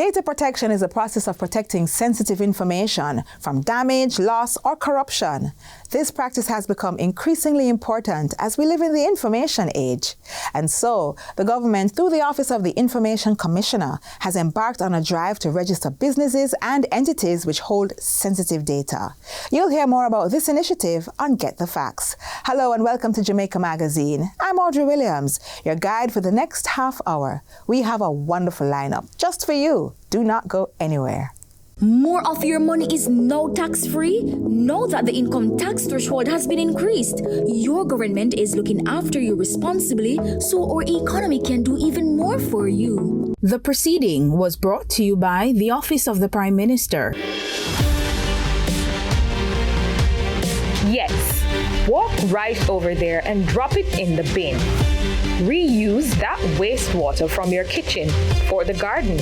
Data protection is a process of protecting sensitive information from damage, loss, or corruption. This practice has become increasingly important as we live in the information age. And so, the government, through the Office of the Information Commissioner, has embarked on a drive to register businesses and entities which hold sensitive data. You'll hear more about this initiative on Get the Facts. Hello and welcome to Jamaica Magazine. I'm Audrey Williams, your guide for the next half hour. We have a wonderful lineup just for you. Do not go anywhere. More of your money is now tax-free? Know that the income tax threshold has been increased. Your government is looking after you responsibly, so our economy can do even more for you. The proceeding was brought to you by the Office of the Prime Minister. Yes, walk right over there and drop it in the bin. Reuse that wastewater from your kitchen for the garden.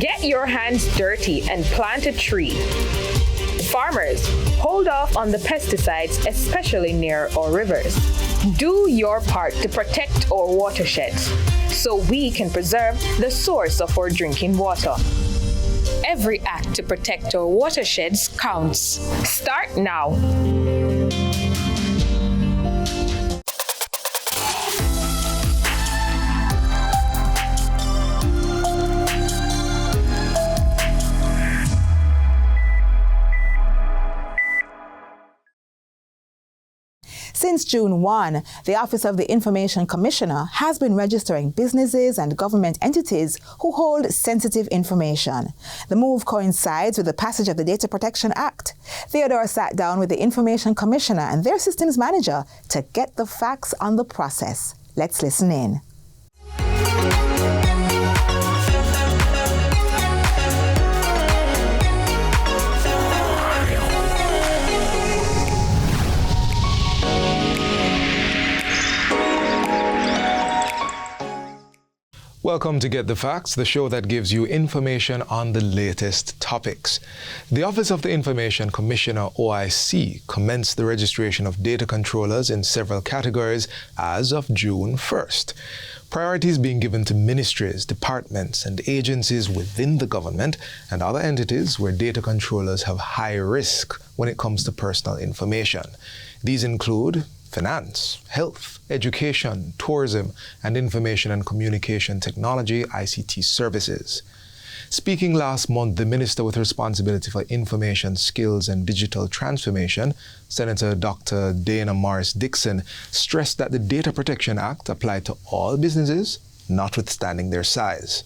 Get your hands dirty and plant a tree. Farmers, hold off on the pesticides, especially near our rivers. Do your part to protect our watersheds so we can preserve the source of our drinking water. Every act to protect our watersheds counts. Start now. Since June 1, the Office of the Information Commissioner has been registering businesses and government entities who hold sensitive information. The move coincides with the passage of the Data Protection Act. Theodore sat down with the Information Commissioner and their systems manager to get the facts on the process. Let's listen in. Welcome to Get the Facts, the show that gives you information on the latest topics. The Office of the Information Commissioner, OIC, commenced the registration of data controllers in several categories as of June 1st. Priorities being given to ministries, departments, and agencies within the government and other entities where data controllers have high risk when it comes to personal information. These include finance, health, education, tourism, and information and communication technology, ICT services. Speaking last month, the Minister with responsibility for information skills and digital transformation, Senator Dr. Dana Morris Dixon, stressed that the Data Protection Act applied to all businesses, notwithstanding their size.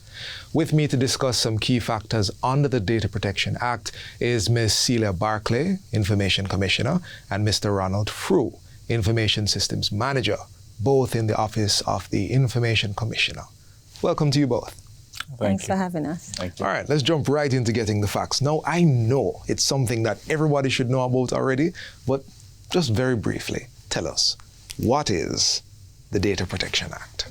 With me to discuss some key factors under the Data Protection Act is Ms. Celia Barclay, Information Commissioner, and Mr. Ronald Frew, Information Systems Manager, both in the Office of the Information Commissioner. Welcome to you both. Thanks for having us. Thank you. All right, let's jump right into getting the facts. Now, I know it's something that everybody should know about already, but just very briefly, tell us, what is the Data Protection Act?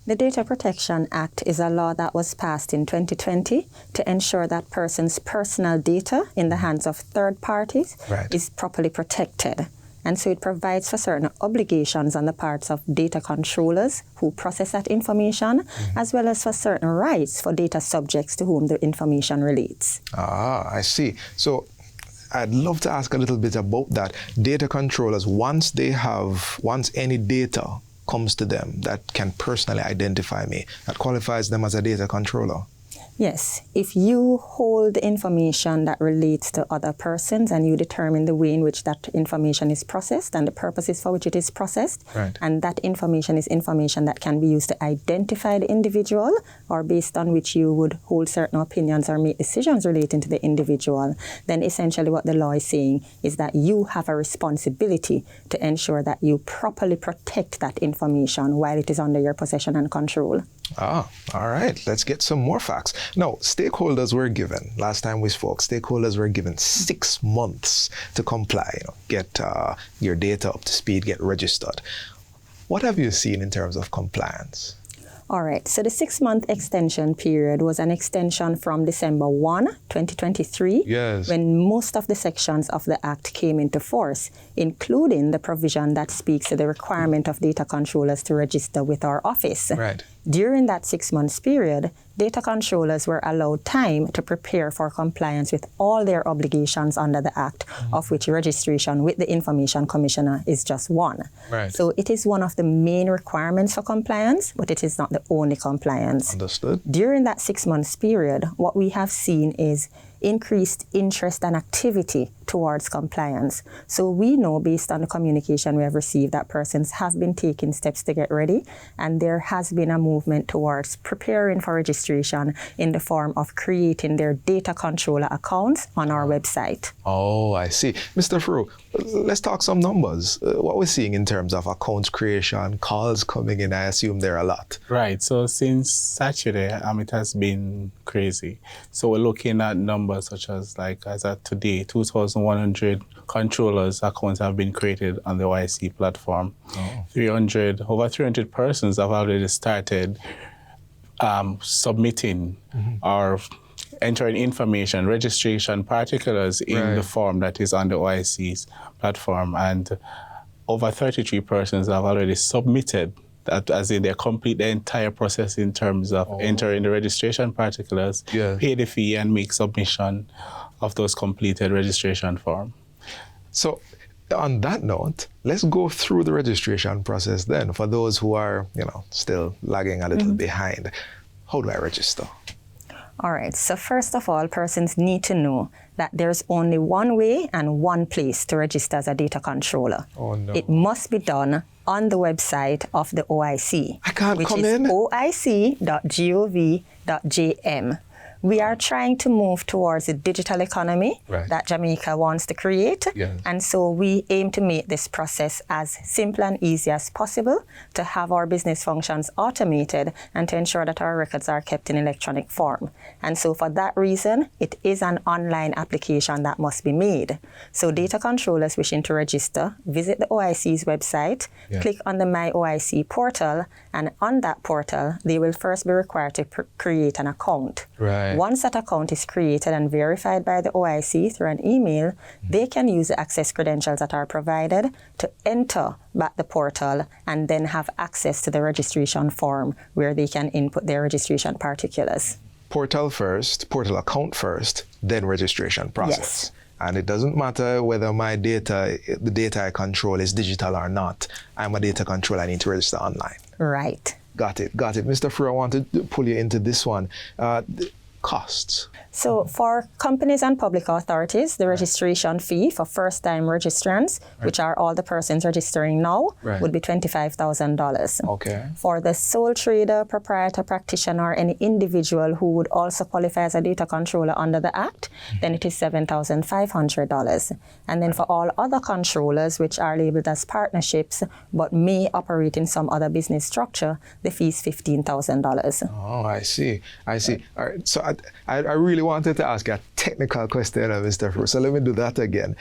The Data Protection Act is a law that was passed in 2020 to ensure that persons' personal data in the hands of third parties is properly protected. And so it provides for certain obligations on the parts of data controllers who process that information, as well as for certain rights for data subjects to whom the information relates. Ah, I see. So I'd love to ask a little bit about that. Data controllers, once any data comes to them that can personally identify me, that qualifies them as a data controller. Yes, if you hold information that relates to other persons and you determine the way in which that information is processed and the purposes for which it is processed, and that information is information that can be used to identify the individual or based on which you would hold certain opinions or make decisions relating to the individual, then essentially what the law is saying is that you have a responsibility to ensure that you properly protect that information while it is under your possession and control. Ah, all right. Let's get some more facts. Now, stakeholders were given, last time we spoke, stakeholders were given 6 months to comply, get your data up to speed, get registered. What have you seen in terms of compliance? All right, so the 6-month extension period was an extension from December 1, 2023, when most of the sections of the Act came into force, including the provision that speaks to the requirement of data controllers to register with our office. Right. During that 6 months period, data controllers were allowed time to prepare for compliance with all their obligations under the Act, of which registration with the Information Commissioner is just one. Right. So it is one of the main requirements for compliance, but it is not the only compliance. Understood. During that 6 months period, what we have seen is increased interest and activity towards compliance. So we know, based on the communication we have received, that persons have been taking steps to get ready, and there has been a movement towards preparing for registration in the form of creating their data controller accounts on our website. Oh, I see. Mr. Fru, let's talk some numbers. What we're seeing in terms of accounts creation, calls coming in, I assume there are a lot. Right. So since Saturday, it has been crazy. So we're looking at numbers such as, like, as of today, 2,100 controllers accounts have been created on the OIC platform. Over 300 persons have already started submitting or entering information, registration particulars in the form that is on the OIC's platform. And over 33 persons have already submitted that, as in they complete the entire process in terms of entering the registration particulars, pay the fee, and make submission of those completed registration form. So on that note, let's go through the registration process then for those who are, still lagging a little behind. How do I register? All right, so first of all, persons need to know that there's only one way and one place to register as a data controller. Oh, no. It must be done on the website of the OIC. I can't come in. Which is oic.gov.jm. We are trying to move towards a digital economy that Jamaica wants to create. Yes. And so we aim to make this process as simple and easy as possible, to have our business functions automated, and to ensure that our records are kept in electronic form. And so for that reason, it is an online application that must be made. So data controllers wishing to register, visit the OIC's website, click on the My OIC portal, and on that portal, they will first be required to create an account. Right. Once that account is created and verified by the OIC through an email, they can use the access credentials that are provided to enter back the portal and then have access to the registration form where they can input their registration particulars. Portal first, portal account first, then registration process. Yes. And it doesn't matter whether my data, the data I control, is digital or not. I'm a data controller, I need to register online. Right. Got it. Mr. Fru, I want to pull you into this one. Costs. So for companies and public authorities, the registration fee for first-time registrants, which are all the persons registering now, would be $25,000. Okay. For the sole trader, proprietor, practitioner, any individual who would also qualify as a data controller under the Act, then it is $7,500. And then for all other controllers, which are labeled as partnerships, but may operate in some other business structure, the fee is $15,000. Oh, I see. All right. So I really wanted to ask a technical question, Mr. Fru. So let me do that again.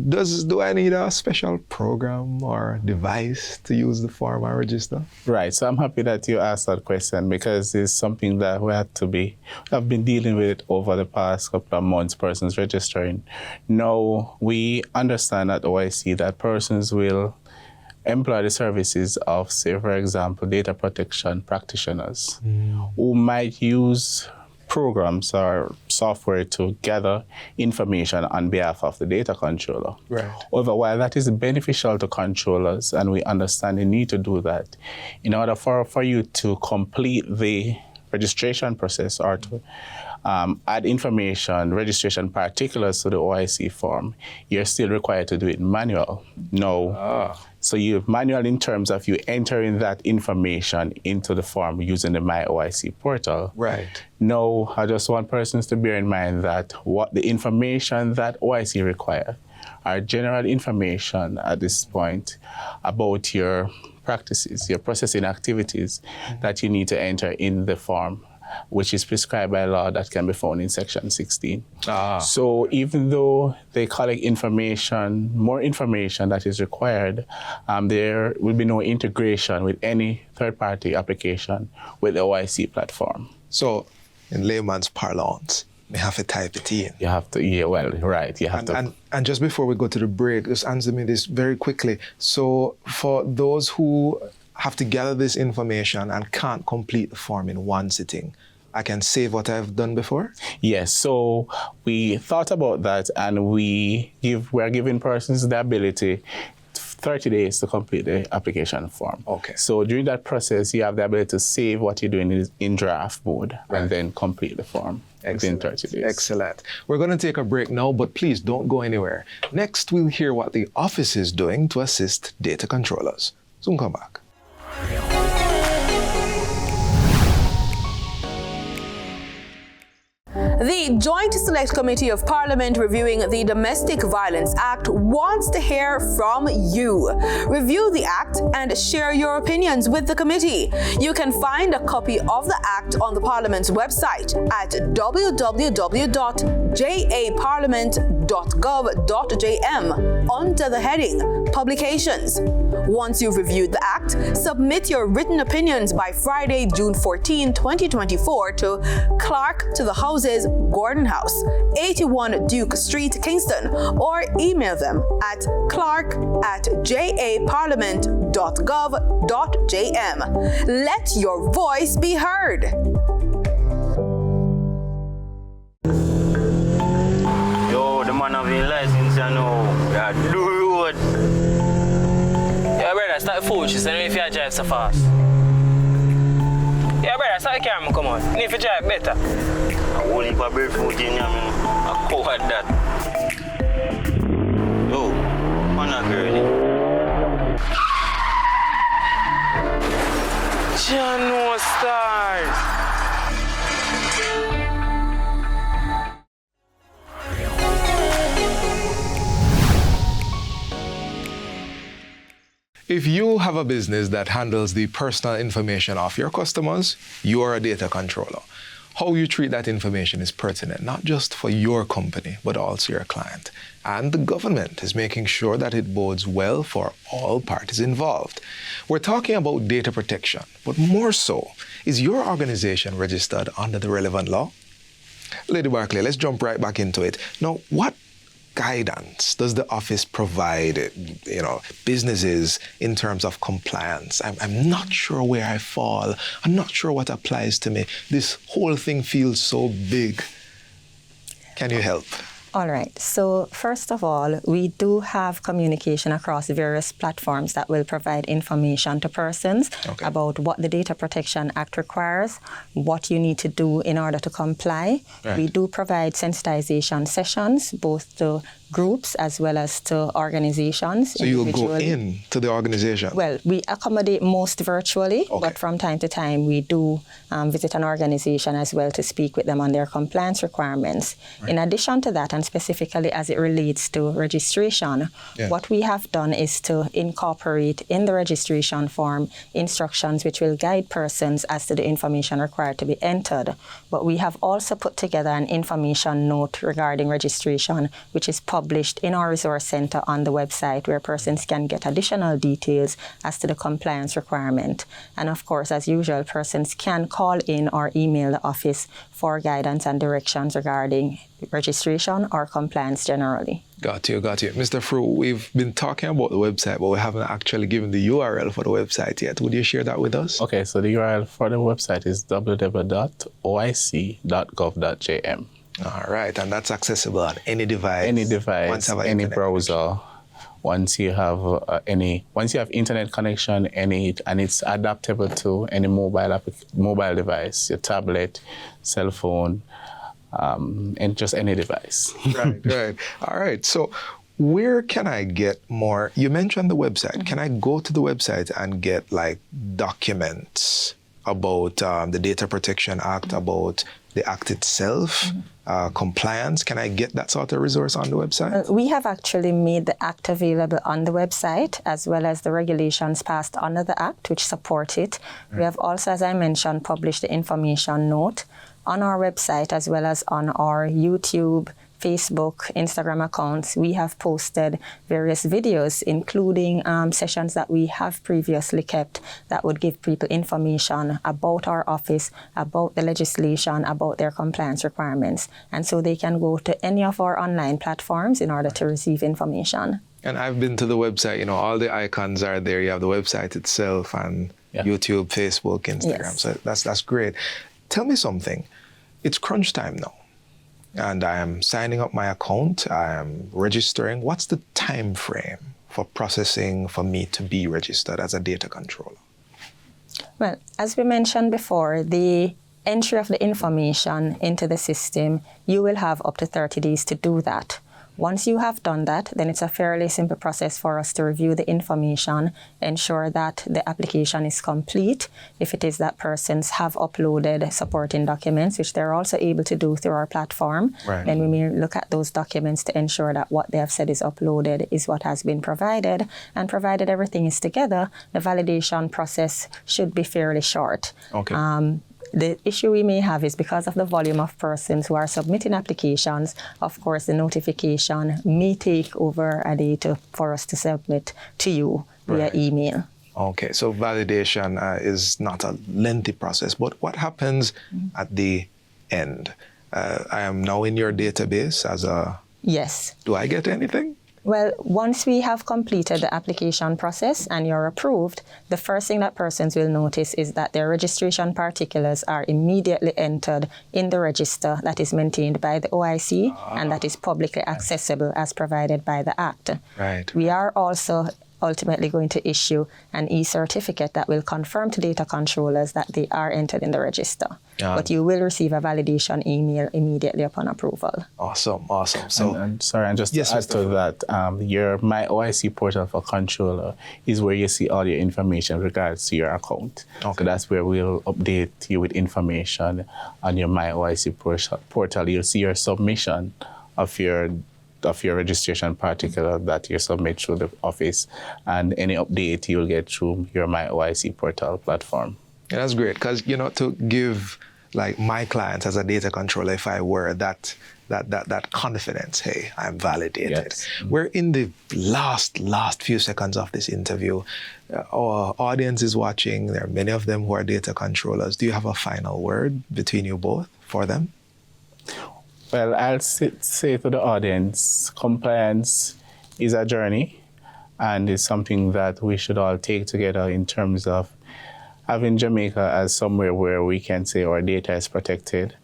Do I need a special program or device to use the form I register? Right. So I'm happy that you asked that question, because it's something that I've been dealing with it over the past couple of months, persons registering. Now, we understand at OIC that persons will employ the services of, say, for example, data protection practitioners who might use programs or software to gather information on behalf of the data controller. Right. However, while that is beneficial to controllers, and we understand the need to do that, in order for you to complete the registration process or to add information, registration particulars to the OIC form, you're still required to do it manual. No. So you manual in terms of you entering that information into the form using the My OIC portal. Right. No, I just want persons to bear in mind that what the information that OIC require are general information at this point about your practices, your processing activities that you need to enter in the form, which is prescribed by law that can be found in Section 16. So even though they collect information, more information that is required, there will be no integration with any third-party application with the OIC platform. So in layman's parlance, you have to type it in. You have to, you have to. And just before we go to the break, just answer me this very quickly. So for those who have to gather this information and can't complete the form in one sitting, I can save what I've done before? Yes, so we thought about that, and we're giving persons the ability 30 days to complete the application form. Okay. So during that process, you have the ability to save what you're doing in draft mode and then complete the form within 30 days. Excellent. We're going to take a break now, but please don't go anywhere. Next, we'll hear what the office is doing to assist data controllers. Soon come back. The Joint Select Committee of Parliament reviewing the Domestic Violence Act wants to hear from you. Review the Act and share your opinions with the committee. You can find a copy of the Act on the Parliament's website at www.japarliament.gov.jm under the heading Publications. Once you've reviewed the Act, submit your written opinions by Friday, June 14, 2024 to Clerk to the Houses, Gordon House, 81 Duke Street, Kingston, or email them at clark@japarliament.gov.jm. Let your voice be heard. Yo, the man having license, you know, that do road. Yeah, brother, start the foolishness. I don't know if you drive so fast. Yeah, brother, start the camera, come on. You need to drive better. I won't leave a bird food in here, man. I caught that. Yo, man, a girlie. Jano stars. If you have a business that handles the personal information of your customers, you are a data controller. How you treat that information is pertinent, not just for your company, but also your client. And the government is making sure that it bodes well for all parties involved. We're talking about data protection, but more so, is your organization registered under the relevant law? Lady Barclay, let's jump right back into it. Now, what guidance does the office provide, businesses in terms of compliance? I'm not sure where I fall. I'm not sure what applies to me. This whole thing feels so big. Can you help? All right. So first of all, we do have communication across various platforms that will provide information to persons about what the Data Protection Act requires, what you need to do in order to comply. Right. We do provide sensitization sessions, both to groups as well as to organizations. So you'll go in to the organization? Well, we accommodate most virtually, but from time to time we do visit an organization as well to speak with them on their compliance requirements. Right. In addition to that, and specifically as it relates to registration, what we have done is to incorporate in the registration form instructions which will guide persons as to the information required to be entered. But we have also put together an information note regarding registration, which is published in our resource center on the website, where persons can get additional details as to the compliance requirement. And of course, as usual, persons can call in or email the office for guidance and directions regarding registration or compliance generally. Got you. Mr. Frew, we've been talking about the website, but we haven't actually given the URL for the website yet. Would you share that with us? Okay, so the URL for the website is www.oic.gov.jm. All right, and that's accessible on any device. Any browser. Once you have internet connection, and it's adaptable to any mobile device, your tablet, cell phone, and just any device. Right. All right. So where can I get more? You mentioned the website. Mm-hmm. Can I go to the website and get documents about the Data Protection Act, about the Act itself, compliance? Can I get that sort of resource on the website? We have actually made the Act available on the website, as well as the regulations passed under the Act, which support it. Right. We have also, as I mentioned, published the information note on our website, as well as on our YouTube, Facebook, Instagram accounts. We have posted various videos, including sessions that we have previously kept that would give people information about our office, about the legislation, about their compliance requirements. And so they can go to any of our online platforms in order to receive information. And I've been to the website, all the icons are there. You have the website itself and YouTube, Facebook, Instagram. Yes. So that's great. Tell me something. It's crunch time now. And I am signing up my account. I am registering. What's the time frame for processing for me to be registered as a data controller? Well, as we mentioned before, the entry of the information into the system, you will have up to 30 days to do that. Once you have done that, then it's a fairly simple process for us to review the information, ensure that the application is complete. If it is that persons have uploaded supporting documents, which they're also able to do through our platform, then we may look at those documents to ensure that what they have said is uploaded is what has been provided. And provided everything is together, the validation process should be fairly short. Okay. The issue we may have is because of the volume of persons who are submitting applications, of course, the notification may take over a day for us to submit to you via email. Okay, so validation is not a lengthy process, but what happens at the end? I am now in your database as a... Yes. Do I get anything? Well, once we have completed the application process and you're approved, the first thing that persons will notice is that their registration particulars are immediately entered in the register that is maintained by the OIC and that is publicly accessible as provided by the Act. Right. We are also ultimately going to issue an e-certificate that will confirm to data controllers that they are entered in the register. But you will receive a validation email immediately upon approval. Awesome. So, and just to add to that, your My OIC portal for controller is where you see all your information in regards to your account. Okay. So that's where we'll update you with information on your My OIC portal. You'll see your submission of your registration particular that you submit through the office, and any update you'll get through your My OIC portal platform. Yeah, that's great, because to give like my clients as a data controller, if I were that confidence, hey, I'm validated. Yes. We're in the last few seconds of this interview. Our audience is watching. There are many of them who are data controllers. Do you have a final word between you both for them? Well, I'll say to the audience, compliance is a journey, and it's something that we should all take together in terms of having Jamaica as somewhere where we can say our data is protected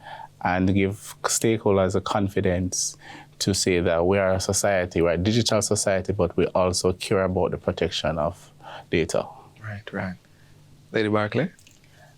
and give stakeholders the confidence to say that we are a society, we're a digital society, but we also care about the protection of data. Right. Lady Barclay?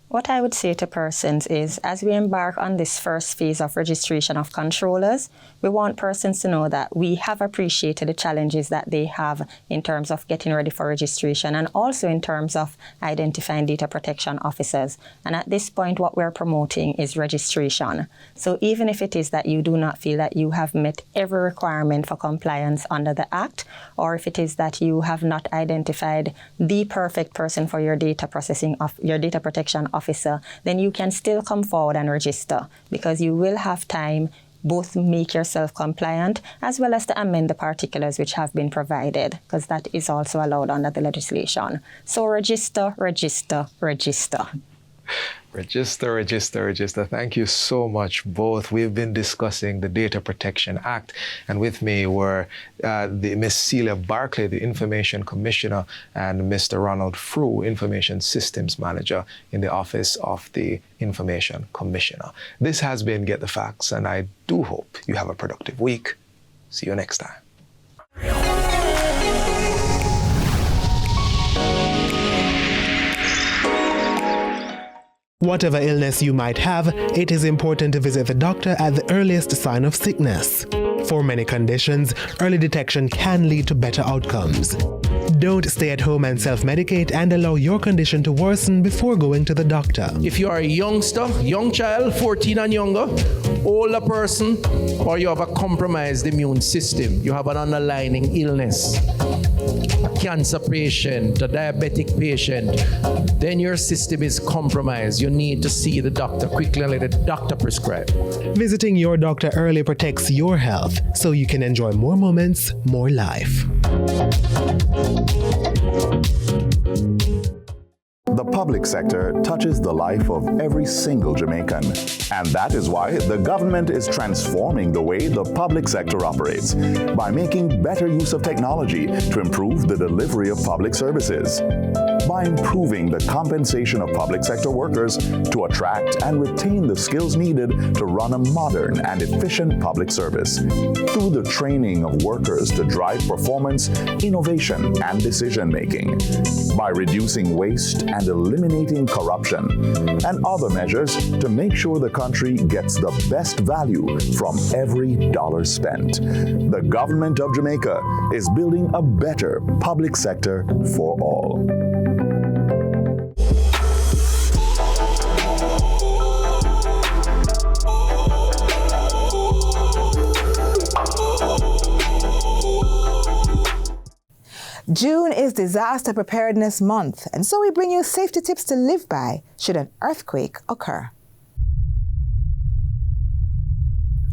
What I would say to persons is, as we embark on this first phase of registration of controllers, we want persons to know that we have appreciated the challenges that they have in terms of getting ready for registration and also in terms of identifying data protection officers. And at this point, what we're promoting is registration. So even if it is that you do not feel that you have met every requirement for compliance under the Act, or if it is that you have not identified the perfect person for your data processing of your data protection officer, then you can still come forward and register, because you will have time both make yourself compliant as well as to amend the particulars which have been provided, because that is also allowed under the legislation. So register. Register. Thank you so much, both. We've been discussing the Data Protection Act, and with me were the Miss Celia Barclay, the Information Commissioner, and Mr. Ronald Frew, Information Systems Manager in the Office of the Information Commissioner. This has been Get the Facts, and I do hope you have a productive week. See you next time. Whatever illness you might have, it is important to visit the doctor at the earliest sign of sickness. For many conditions, early detection can lead to better outcomes. Don't stay at home and self-medicate and allow your condition to worsen before going to the doctor. If you are a youngster, young child, 14 and younger, older person, or you have a compromised immune system, you have an underlying illness, a cancer patient, a diabetic patient, then your system is compromised. You need to see the doctor quickly and let the doctor prescribe. Visiting your doctor early protects your health, so you can enjoy more moments, more life. The public sector touches the life of every single Jamaican. And that is why the government is transforming the way the public sector operates by making better use of technology to improve the delivery of public services, by improving the compensation of public sector workers to attract and retain the skills needed to run a modern and efficient public service, through the training of workers to drive performance, innovation, and decision-making, by reducing waste and eliminating corruption, and other measures to make sure the country gets the best value from every dollar spent. The government of Jamaica is building a better public sector for all. June is Disaster Preparedness Month, and so we bring you safety tips to live by should an earthquake occur.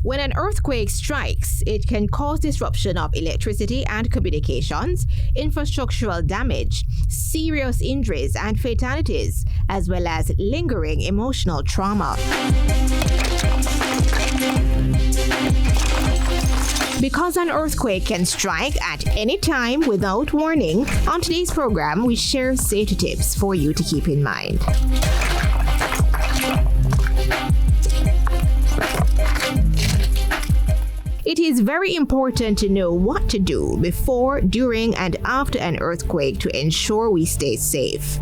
When an earthquake strikes, it can cause disruption of electricity and communications, infrastructural damage, serious injuries and fatalities, as well as lingering emotional trauma. Because an earthquake can strike at any time without warning, on today's program we share safety tips for you to keep in mind. It is very important to know what to do before, during, and after an earthquake to ensure we stay safe.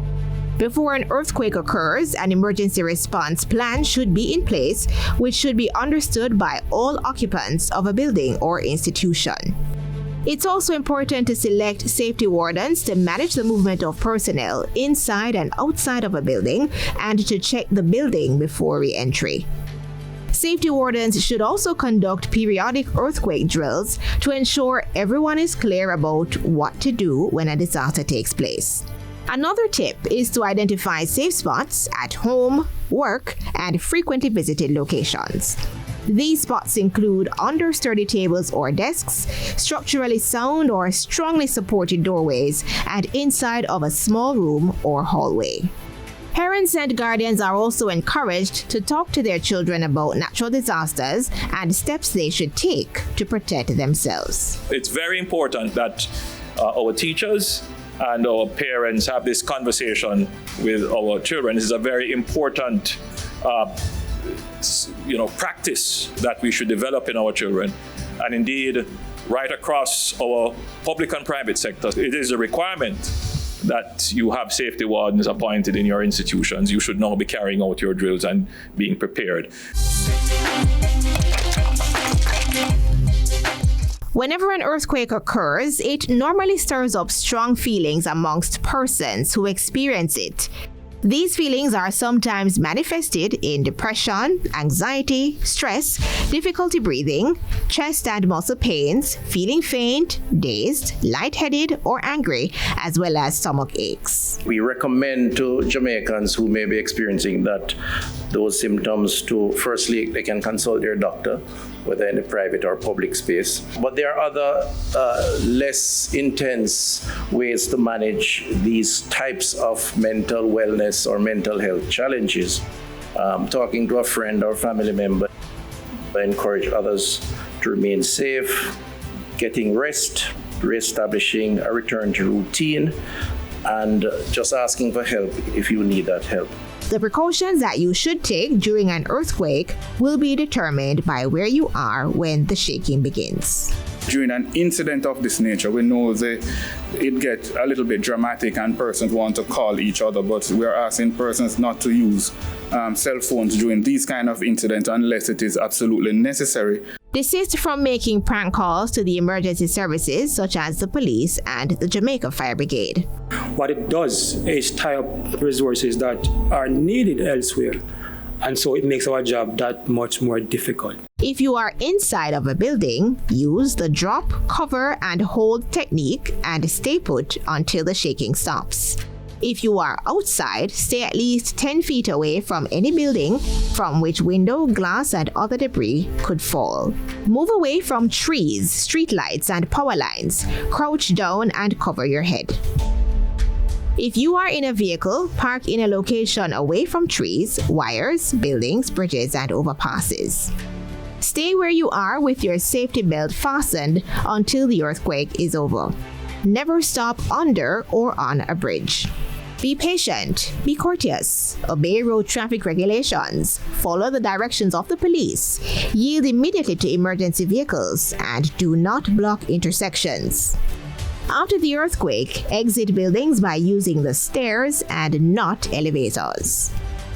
Before an earthquake occurs, an emergency response plan should be in place, which should be understood by all occupants of a building or institution. It's also important to select safety wardens to manage the movement of personnel inside and outside of a building and to check the building before re-entry. Safety wardens should also conduct periodic earthquake drills to ensure everyone is clear about what to do when a disaster takes place. Another tip is to identify safe spots at home, work, and frequently visited locations. These spots include under sturdy tables or desks, structurally sound or strongly supported doorways, and inside of a small room or hallway. Parents and guardians are also encouraged to talk to their children about natural disasters and steps they should take to protect themselves. It's very important that our teachers and our parents have this conversation with our children. This is a very important practice that we should develop in our children. And indeed, right across our public and private sectors, it is a requirement that you have safety wardens appointed in your institutions. You should now be carrying out your drills and being prepared. Whenever an earthquake occurs, it normally stirs up strong feelings amongst persons who experience it. These feelings are sometimes manifested in depression, anxiety, stress, difficulty breathing, chest and muscle pains, feeling faint, dazed, lightheaded, or angry, as well as stomach aches. We recommend to Jamaicans who may be experiencing those symptoms to, firstly, they can consult their doctor, whether in a private or public space. But there are other less intense ways to manage these types of mental wellness or mental health challenges. Talking to a friend or family member, I encourage others to remain safe, getting rest, reestablishing a return to routine, and just asking for help if you need that help. The precautions that you should take during an earthquake will be determined by where you are when the shaking begins. During an incident of this nature, we know that it gets a little bit dramatic and persons want to call each other, but we are asking persons not to use cell phones during these kind of incidents unless it is absolutely necessary. Desist from making prank calls to the emergency services such as the police and the Jamaica Fire Brigade. What it does is tie up resources that are needed elsewhere, and so it makes our job that much more difficult. If you are inside of a building, use the drop, cover, and hold technique and stay put until the shaking stops. If you are outside, stay at least 10 feet away from any building from which window, glass, and other debris could fall. Move away from trees, streetlights, and power lines. Crouch down and cover your head. If you are in a vehicle, park in a location away from trees, wires, buildings, bridges, and overpasses. Stay where you are with your safety belt fastened until the earthquake is over. Never stop under or on a bridge. Be patient, be courteous, obey road traffic regulations, follow the directions of the police, yield immediately to emergency vehicles, and do not block intersections. After the earthquake, exit buildings by using the stairs and not elevators.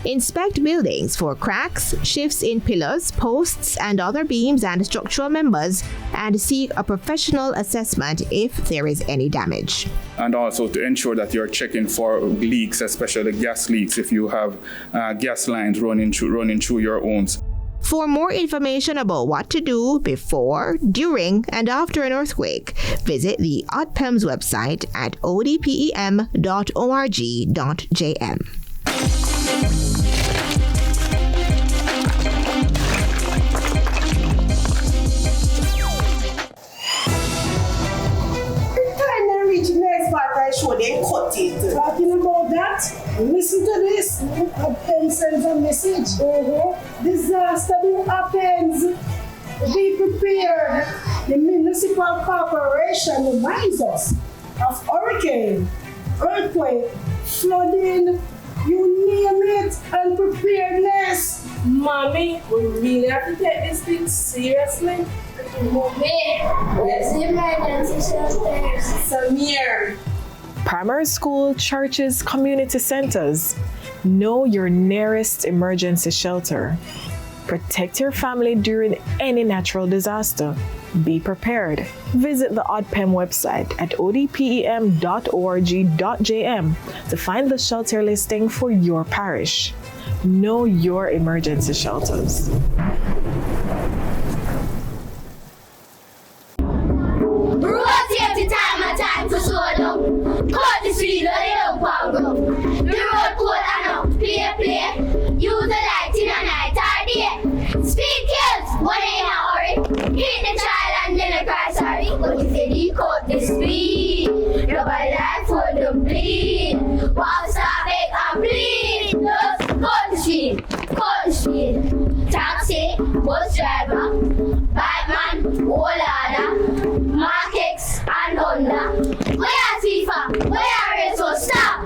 Inspect buildings for cracks, shifts in pillars, posts, and other beams and structural members, and seek a professional assessment if there is any damage. And also to ensure that you're checking for leaks, especially gas leaks, if you have gas lines running through your homes. For more information about what to do before, during, and after an earthquake, visit the ODPEM's website at odpem.org.jm. Talking about that, listen to this. ODPEM sends a message. Disaster happens. Be prepared. The municipal corporation reminds us of hurricane, earthquake, flooding, you name it, and preparedness. Mommy, we really have to take this thing seriously. Mommy, where's the emergency shelters? Samir. Primary school, churches, community centers. Know your nearest emergency shelter. Protect your family during any natural disaster. Be prepared. Visit the ODPEM website at odpem.org.jm to find the shelter listing for your parish. Know your emergency shelters. Time to slow down. Call the speed of the young power. The road code and up. Play. Use the light in a night or day. Speed kills when in a hurry. Hit the child and then I cry sorry. But if you decode the speed, nobody life for the bleed. Wow, stop it and bleed. Just call the speed. Taxi, bus driver, bike man, whole order, Mark X and Honda. Where are FIFA? Where are Race? Stop!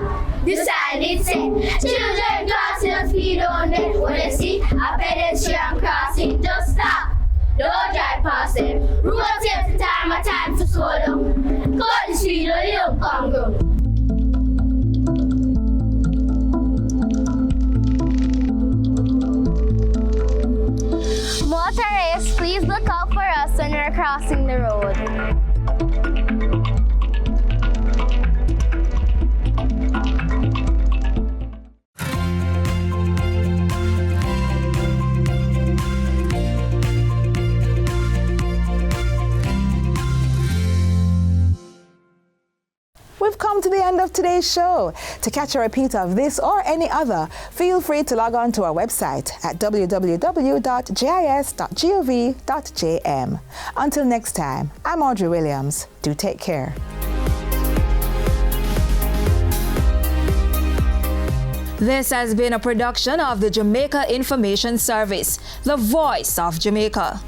The sign it said, children crossing the speed on them. When they see a pedestrian crossing, just stop. Don't drive past them. Road safety time to slow down. Cut the speed of the young Congo. Motorists, please look out for us when we're crossing the road. We've come to the end of today's show. To catch a repeat of this or any other, feel free to log on to our website at www.gis.gov.jm. Until next time, I'm Audrey Williams. Do take care. This has been a production of the Jamaica Information Service, the voice of Jamaica.